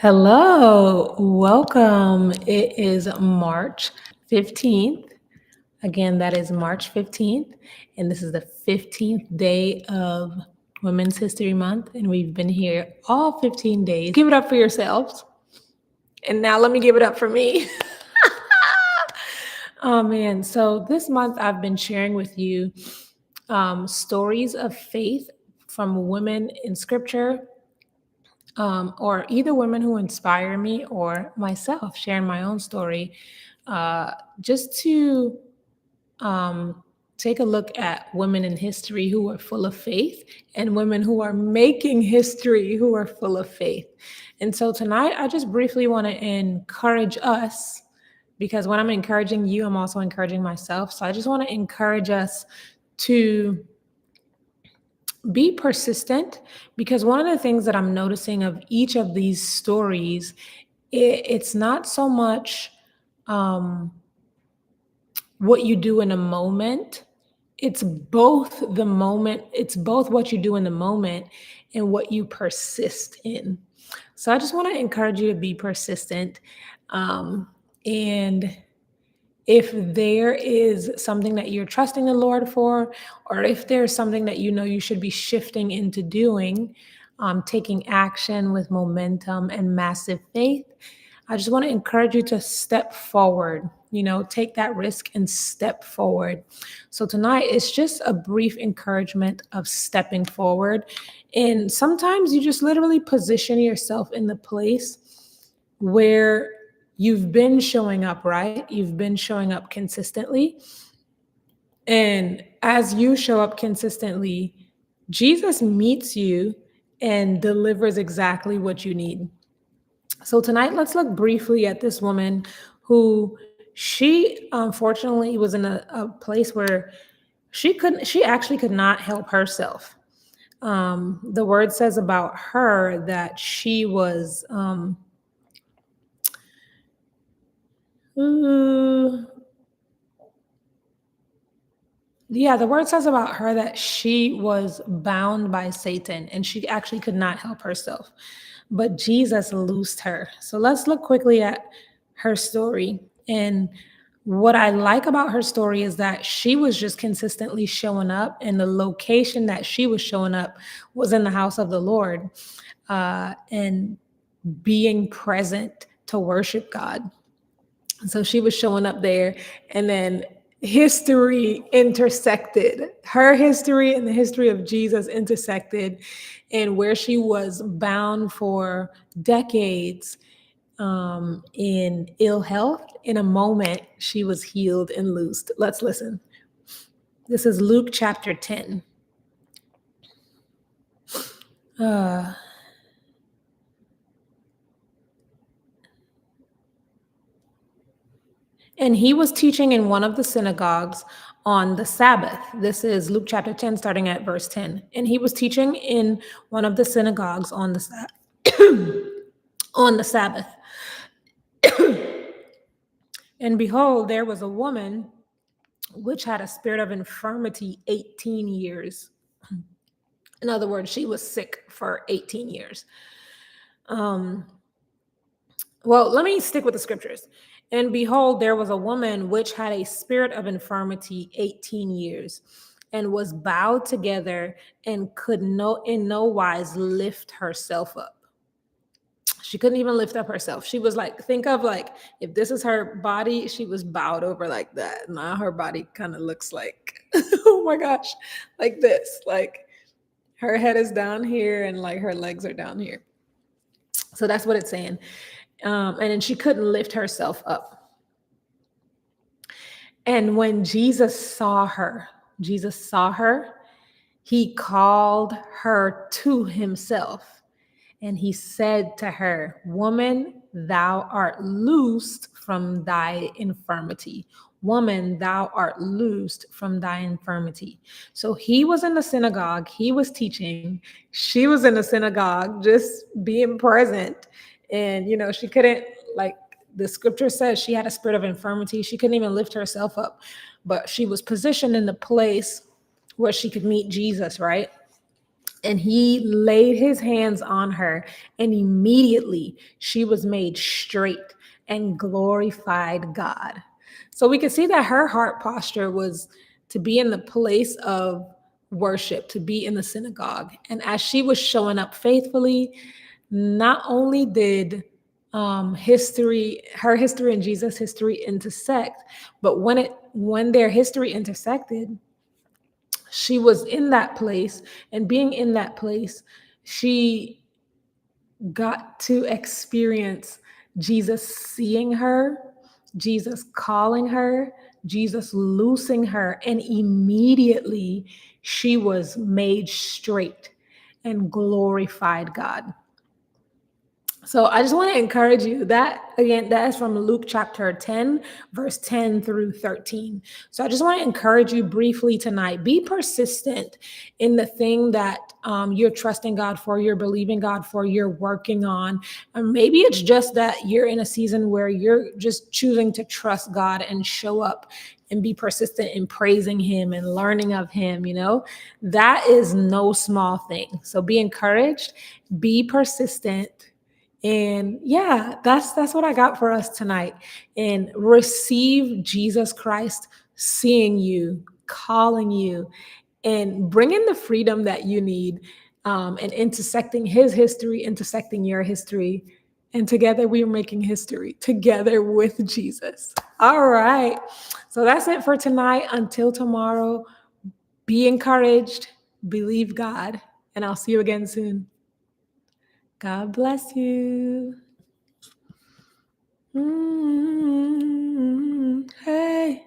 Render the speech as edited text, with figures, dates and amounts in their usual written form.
Hello, welcome. It is March 15th. Again, that is March 15th, and this is the 15th day of Women's History Month, and we've been here all 15 days. Give it up for yourselves. And now let me give it up for me. Oh man, so this month I've been sharing with you stories of faith from women in scripture, or either women who inspire me or myself sharing my own story, just to take a look at women in history who are full of faith and women who are making history who are full of faith. And so tonight, I just briefly want to encourage us, because when I'm encouraging you, I'm also encouraging myself. So I just want to encourage us to be persistent, because one of the things that I'm noticing of each of these stories, it's not so much what you do in a moment. It's both what you do in the moment and what you persist in. So I just want to encourage you to be persistent. And if there is something that you're trusting the Lord for, or if there's something that you know you should be shifting into doing, taking action with momentum and massive faith, I just want to encourage you to step forward, take that risk and step forward. So tonight, it's just a brief encouragement of stepping forward. And sometimes you just literally position yourself in the place where you've been showing up, right? You've been showing up consistently. And as you show up consistently, Jesus meets you and delivers exactly what you need. So tonight, let's look briefly at this woman who she unfortunately was in a place where she actually could not help herself. The word says about her that she was the word says about her that she was bound by Satan and she actually could not help herself. But Jesus loosed her. So let's look quickly at her story. And what I like about her story is that she was just consistently showing up, and the location that she was showing up was in the house of the Lord, and being present to worship God. So she was showing up there, and then history intersected. Her history and the history of Jesus intersected, and where she was bound for decades, in ill health, in a moment, she was healed and loosed. Let's listen. This is Luke chapter 10. And he was teaching in one of the synagogues on the Sabbath. This is Luke chapter 10, starting at verse 10. And he was teaching in one of the synagogues on the on the Sabbath. And behold, there was a woman which had a spirit of infirmity 18 years. In other words, she was sick for 18 years. Well, let me stick with the scriptures. And behold, there was a woman which had a spirit of infirmity 18 years, and was bowed together, and could in no wise lift herself up. She couldn't even lift up herself. She was like, think of like, if this is her body, she was bowed over like that. Now her body kind of looks like, oh my gosh, like this. Like her head is down here and like her legs are down here. So that's what it's saying. And then she couldn't lift herself up. And when Jesus saw her, he called her to himself. And he said to her, "Woman, thou art loosed from thy infirmity. Woman, thou art loosed from thy infirmity." So he was in the synagogue, he was teaching, she was in the synagogue, just being present. And, she couldn't, like the scripture says, she had a spirit of infirmity. She couldn't even lift herself up, but she was positioned in the place where she could meet Jesus, right? And he laid his hands on her, and immediately she was made straight and glorified God. So we can see that her heart posture was to be in the place of worship, to be in the synagogue. And as she was showing up faithfully, not only did her history and Jesus' history intersect, but when their history intersected, she was in that place, and being in that place, she got to experience Jesus seeing her, Jesus calling her, Jesus loosing her, and immediately she was made straight and glorified God. So I just want to encourage you that, again, that is from Luke chapter 10, verse 10 through 13. So I just want to encourage you briefly tonight. Be persistent in the thing that you're trusting God for, you're believing God for, you're working on. And maybe it's just that you're in a season where you're just choosing to trust God and show up and be persistent in praising him and learning of him. That is no small thing. So be encouraged, be persistent. And yeah, that's what I got for us tonight. And receive Jesus Christ seeing you, calling you, and bringing the freedom that you need, and intersecting his history, intersecting your history. And together we are making history together with Jesus. All right. So that's it for tonight. Until tomorrow, be encouraged, believe God, and I'll see you again soon. God bless you. Hey.